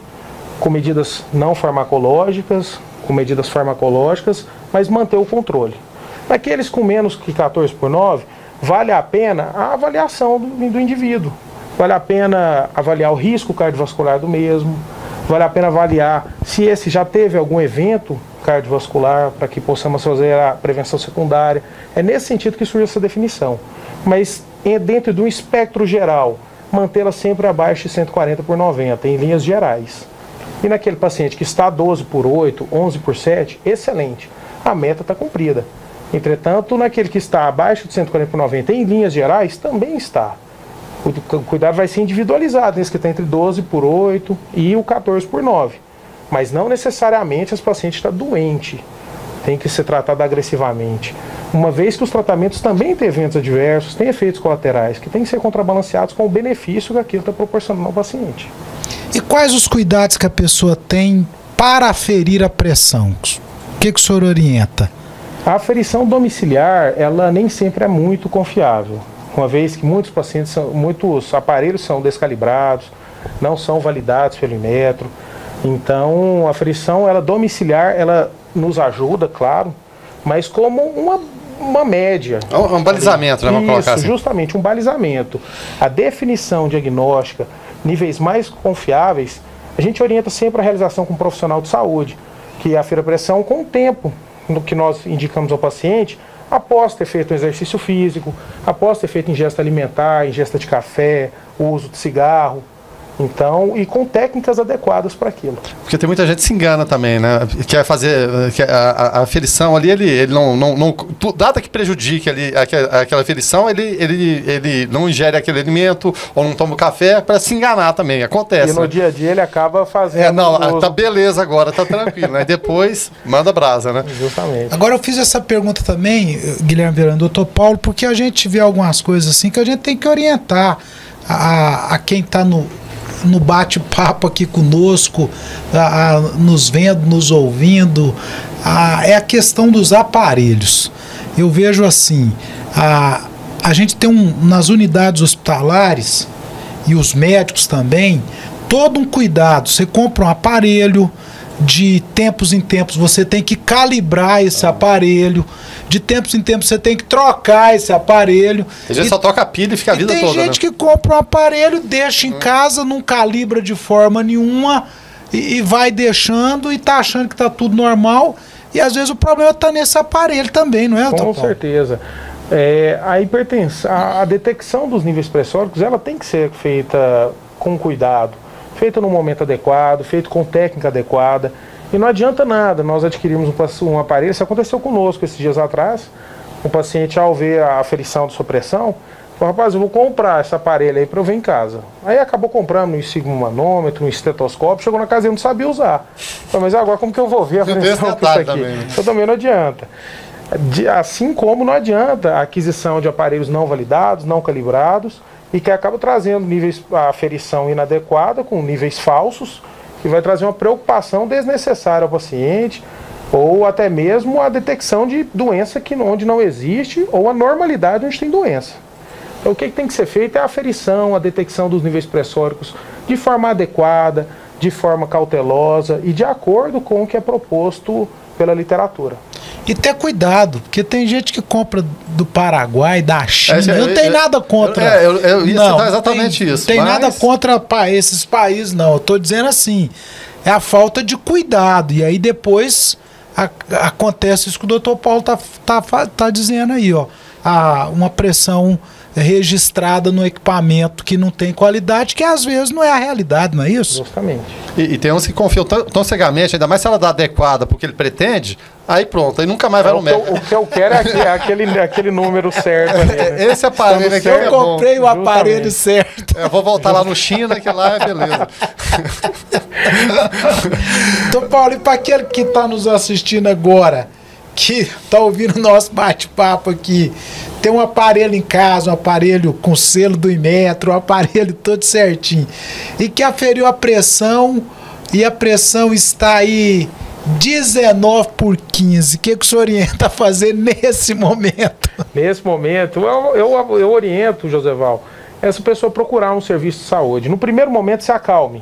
com medidas não farmacológicas, com medidas farmacológicas, mas manter o controle. Naqueles com menos que 14 por 9, vale a pena a avaliação do indivíduo. Vale a pena avaliar o risco cardiovascular do mesmo, vale a pena avaliar se esse já teve algum evento cardiovascular para que possamos fazer a prevenção secundária. É nesse sentido que surge essa definição. Mas dentro de um espectro geral, mantê-la sempre abaixo de 140 por 90, em linhas gerais. E naquele paciente que está 12 por 8, 11 por 7, excelente. A meta está cumprida. Entretanto, naquele que está abaixo de 140 por 90, em linhas gerais, também está. O cuidado vai ser individualizado, nesse que está entre 12 por 8 e o 14 por 9. Mas não necessariamente esse paciente está doente. Tem que ser tratado agressivamente. Uma vez que os tratamentos também têm eventos adversos, têm efeitos colaterais, que têm que ser contrabalanceados com o benefício que aquilo está proporcionando ao paciente. E quais os cuidados que a pessoa tem para aferir a pressão? O que o senhor orienta? A aferição domiciliar, ela nem sempre é muito confiável, uma vez que muitos aparelhos são descalibrados, não são validados pelo Inmetro. Então, a aferição domiciliar, ela nos ajuda, claro, mas como uma média. Um balizamento, né? Vamos colocar assim. Justamente, um balizamento. A definição diagnóstica, níveis mais confiáveis, a gente orienta sempre a realização com um profissional de saúde, que afere a pressão com o tempo no que nós indicamos ao paciente, após ter feito um exercício físico, após ter feito ingesta alimentar, ingesta de café, o uso de cigarro. Então, e com técnicas adequadas para aquilo. Porque tem muita gente que se engana também, né? Quer fazer a aferição ali, ele não dada que prejudique ali aquela aferição, ele não ingere aquele alimento ou não toma o café para se enganar também. Acontece. E no dia a dia ele acaba fazendo. Tá beleza agora, tá tranquilo, né? Depois manda brasa, né? Justamente. Agora eu fiz essa pergunta também, Guilherme Verano, doutor Paulo, porque a gente vê algumas coisas assim que a gente tem que orientar a quem está no bate-papo aqui conosco, nos vendo, nos ouvindo, é a questão dos aparelhos. Eu vejo assim, a gente tem nas unidades hospitalares, e os médicos também, todo um cuidado. Você compra um aparelho, de tempos em tempos você tem que calibrar esse aparelho, de tempos em tempos você tem que trocar esse aparelho. Às vezes só troca a pilha e fica a vida toda. Tem gente que compra um aparelho, deixa em casa, não calibra de forma nenhuma e vai deixando e tá achando que tá tudo normal. E às vezes o problema tá nesse aparelho também, não é? Com certeza. A hipertensão, a detecção dos níveis pressóricos, ela tem que ser feita com cuidado, feita no momento adequado, feito com técnica adequada. E não adianta nada nós adquirirmos um aparelho. Isso aconteceu conosco esses dias atrás. O paciente, ao ver a aferição de sua pressão, Falei, rapaz, eu vou comprar esse aparelho aí para eu ver em casa. Aí acabou comprando um sigmomanômetro, um estetoscópio, chegou na casa e eu não sabia usar. Falei, mas agora como que eu vou ver a pressão que isso aqui? Também, né? Então também não adianta. Assim como não adianta a aquisição de aparelhos não validados, não calibrados, e que acaba trazendo níveis, a aferição inadequada, com níveis falsos, que vai trazer uma preocupação desnecessária ao paciente, ou até mesmo a detecção de doença onde não existe, ou a normalidade onde tem doença. Então o que tem que ser feito é a aferição, a detecção dos níveis pressóricos de forma adequada, de forma cautelosa e de acordo com o que é proposto pela literatura. E ter cuidado, porque tem gente que compra do Paraguai, da China. Não tem nada contra. Eu ia citar exatamente isso. Não tem nada contra esses países, não. Eu estou dizendo assim, é a falta de cuidado. E aí depois acontece isso que o doutor Paulo tá dizendo aí, ó. Uma pressão registrada no equipamento que não tem qualidade, que às vezes não é a realidade, não é isso? Justamente. E tem uns que confiam tão cegamente, ainda mais se ela dá adequada porque ele pretende, aí pronto, aí nunca mais vai no médico. O que eu quero é aquele número certo ali, né? Esse aparelho aqui eu comprei o aparelho certo. Eu vou voltar lá no China, que lá é beleza. Então, Paulo, e para aquele que está nos assistindo agora, que está ouvindo o nosso bate-papo aqui, tem um aparelho em casa, um aparelho com selo do Inmetro, um aparelho todo certinho, e que aferiu a pressão, e a pressão está aí 19/15. O que o senhor orienta a fazer nesse momento? Nesse momento, eu oriento, Joseval, essa pessoa procurar um serviço de saúde. No primeiro momento, se acalme.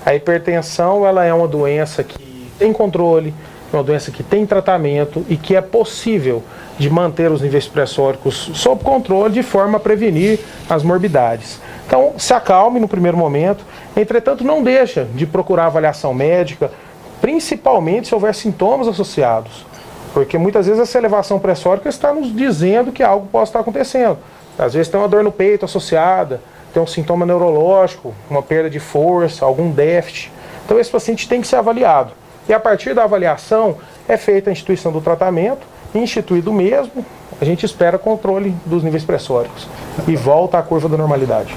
A hipertensão, ela é uma doença que tem controle, é uma doença que tem tratamento e que é possível de manter os níveis pressóricos sob controle de forma a prevenir as morbidades. Então, se acalme no primeiro momento. Entretanto, não deixa de procurar avaliação médica, principalmente se houver sintomas associados. Porque muitas vezes essa elevação pressórica está nos dizendo que algo possa estar acontecendo. Às vezes tem uma dor no peito associada, tem um sintoma neurológico, uma perda de força, algum déficit. Então esse paciente tem que ser avaliado. E a partir da avaliação é feita a instituição do tratamento, instituído mesmo, a gente espera controle dos níveis pressóricos e volta à curva da normalidade.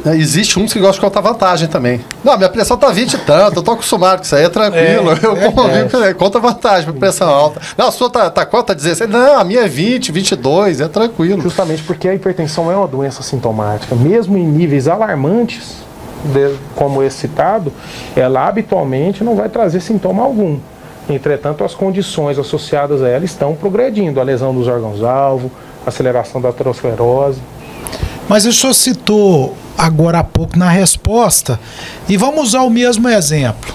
Existe uns que gostam de contar vantagem também. Não, minha pressão está 20 e tanto, eu estou acostumado com isso aí, é tranquilo. Conta vantagem para pressão alta. Não, a sua tá quanto? Tá 16? Não, a minha é 20, 22, é tranquilo. Justamente porque a hipertensão é uma doença sintomática, mesmo em níveis alarmantes, como esse citado, ela habitualmente não vai trazer sintoma algum. Entretanto, as condições associadas a ela estão progredindo, a lesão dos órgãos-alvo, aceleração da aterosclerose. Mas o senhor citou agora há pouco na resposta, e vamos usar o mesmo exemplo.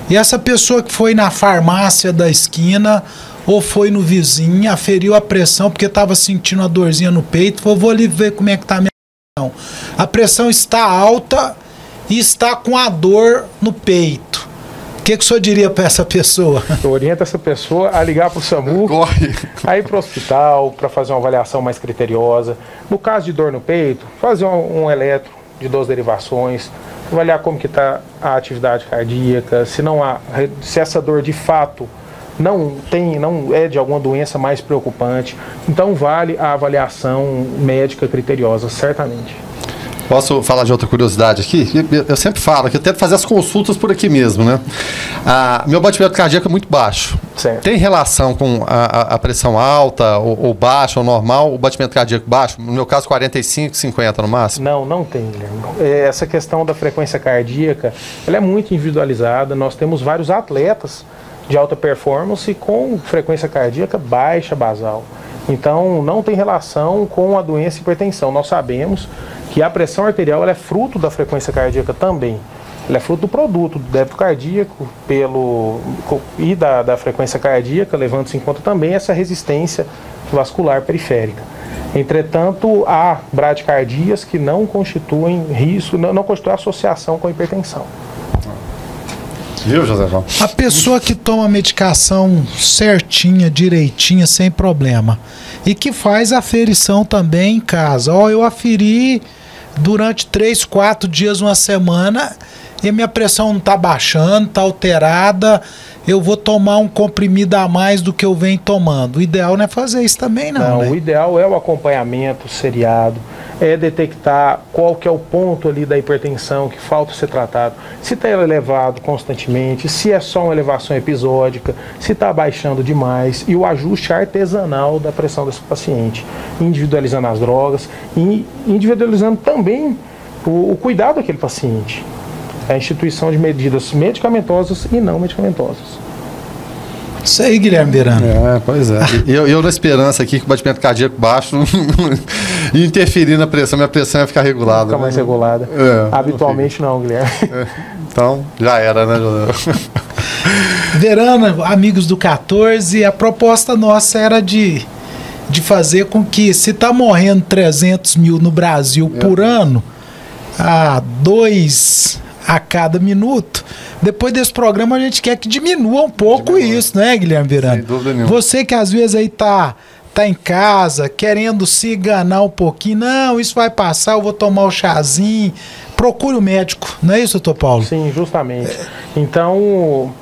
E essa pessoa que foi na farmácia da esquina ou foi no vizinho, aferiu a pressão porque estava sentindo uma dorzinha no peito, vou ali ver como é que está a minha pressão. A pressão está alta e está com a dor no peito. O que o senhor diria para essa pessoa? Eu oriento essa pessoa a ligar para o SAMU, a ir para o hospital para fazer uma avaliação mais criteriosa. No caso de dor no peito, fazer um eletro de 2 derivações, avaliar como que está a atividade cardíaca, se essa dor de fato não é de alguma doença mais preocupante. Então vale a avaliação médica criteriosa, certamente. Posso falar de outra curiosidade aqui? Eu sempre falo que eu tento fazer as consultas por aqui mesmo, né? Meu batimento cardíaco é muito baixo. Certo. Tem relação com a pressão alta ou baixa ou normal, o batimento cardíaco baixo? No meu caso, 45, 50 no máximo? Não tem, Guilherme. Essa questão da frequência cardíaca, ela é muito individualizada. Nós temos vários atletas de alta performance com frequência cardíaca baixa basal. Então, não tem relação com a doença hipertensão. Nós sabemos que a pressão arterial ela é fruto da frequência cardíaca também. Ela é fruto do produto, do débito cardíaco e da frequência cardíaca, levando-se em conta também essa resistência vascular periférica. Entretanto, há bradicardias que não constituem risco, não constituem associação com a hipertensão. Viu, José João? A pessoa que toma medicação certinha, direitinha, sem problema, e que faz aferição também em casa. Eu aferi durante 3, 4 dias, uma semana, e a minha pressão não está baixando, está alterada, eu vou tomar um comprimido a mais do que eu venho tomando. O ideal não é fazer isso também, não, né? O ideal é o acompanhamento seriado. é detectar qual que é o ponto ali da hipertensão que falta ser tratado, se está elevado constantemente, se é só uma elevação episódica, se está baixando demais, e o ajuste artesanal da pressão desse paciente, individualizando as drogas e individualizando também o cuidado daquele paciente, a instituição de medidas medicamentosas e não medicamentosas. Isso aí, Guilherme Verano. Pois é. Eu na esperança aqui que o batimento cardíaco baixo e interferir na pressão, minha pressão ia ficar regulada. Fica mais regulada. Habitualmente não, Guilherme. Então, já era, né, José? Verano, amigos do 14, a proposta nossa era de fazer com que, se está morrendo 300 mil no Brasil por ano, a 2 a cada minuto, depois desse programa a gente quer que diminua um pouco isso, né, Guilherme Verano? Sem dúvida nenhuma. Você que às vezes aí tá em casa, querendo se enganar um pouquinho, não, isso vai passar, eu vou tomar o chazinho, procure o médico, não é isso, doutor Paulo? Sim, justamente. Então,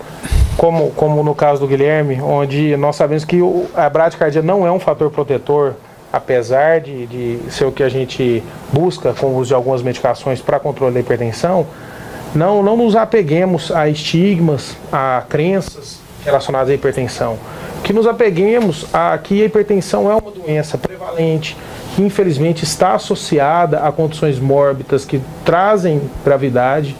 como no caso do Guilherme, onde nós sabemos que a bradicardia não é um fator protetor, apesar de ser o que a gente busca com o uso de algumas medicações para controle da hipertensão, não nos apeguemos a estigmas, a crenças relacionadas à hipertensão. Que nos apeguemos a que a hipertensão é uma doença prevalente, que infelizmente está associada a condições mórbidas que trazem gravidade,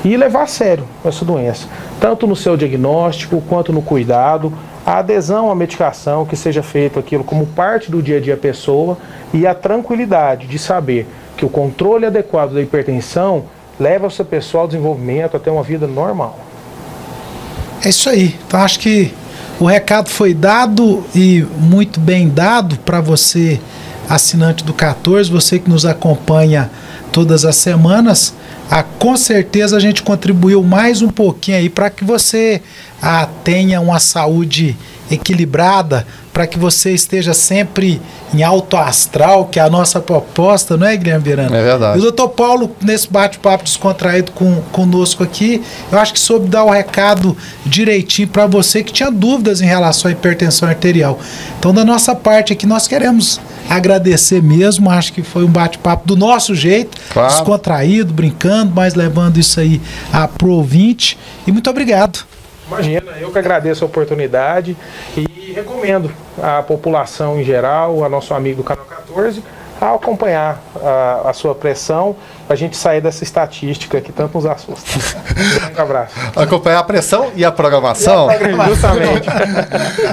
e levar a sério essa doença, tanto no seu diagnóstico quanto no cuidado, a adesão à medicação, que seja feito aquilo como parte do dia a dia da pessoa, e a tranquilidade de saber que o controle adequado da hipertensão leva o seu pessoal ao desenvolvimento, a ter uma vida normal. É isso aí. Então acho que o recado foi dado e muito bem dado para você, assinante do 14, você que nos acompanha todas as semanas. Com certeza a gente contribuiu mais um pouquinho aí para que você tenha uma saúde equilibrada, para que você esteja sempre em alto astral, que é a nossa proposta, não é, Guilherme Verano? É verdade. E o doutor Paulo, nesse bate-papo descontraído conosco aqui, eu acho que soube dar o recado direitinho para você que tinha dúvidas em relação à hipertensão arterial. Então, da nossa parte aqui, nós queremos agradecer mesmo, acho que foi um bate-papo do nosso jeito, claro, descontraído, brincando, mas levando isso aí pro ouvinte. E muito obrigado. Imagina, eu que agradeço a oportunidade e recomendo à população em geral, a nosso amigo do Canal 14, a acompanhar a sua pressão, para a gente sair dessa estatística que tanto nos assusta. Um abraço. Acompanhar a pressão e a programação. Justamente.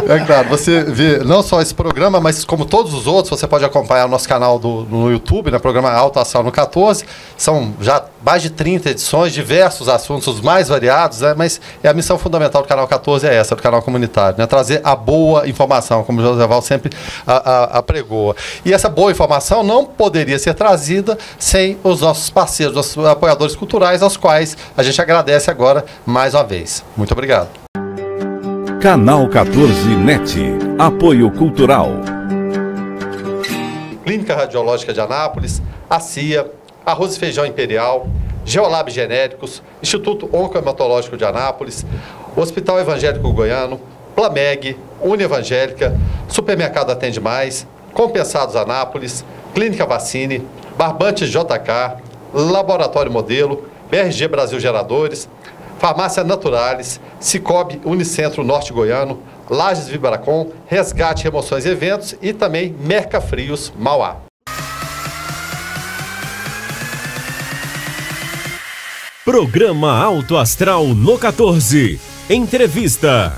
É claro, você vê não só esse programa, mas como todos os outros, você pode acompanhar o nosso canal no YouTube, né, programa Alto Astral no 14. São já mais de 30 edições, diversos assuntos, os mais variados, né, mas a missão fundamental do Canal 14 é essa, do canal comunitário, né, trazer a boa informação, como o José Val sempre apregoa. E essa boa informação não poderia ser trazida sem os nossos parceiros, nossos apoiadores culturais, aos quais a gente agradece agora mais uma vez. Muito obrigado. Canal 14 NET. Apoio Cultural. Clínica Radiológica de Anápolis, a CIA, Arroz e Feijão Imperial, Geolab Genéricos, Instituto Oncohematológico de Anápolis, Hospital Evangélico Goiano, Plameg, Unievangélica, Supermercado Atende Mais, Compensados Anápolis, Clínica Vacine, Barbantes JK, Laboratório Modelo, BRG Brasil Geradores, Farmácia Naturalis, Cicobi Unicentro Norte Goiano, Lages Vibracom, Resgate Remoções e Eventos e também Mercafrios Mauá. Programa Alto Astral no 14. Entrevista.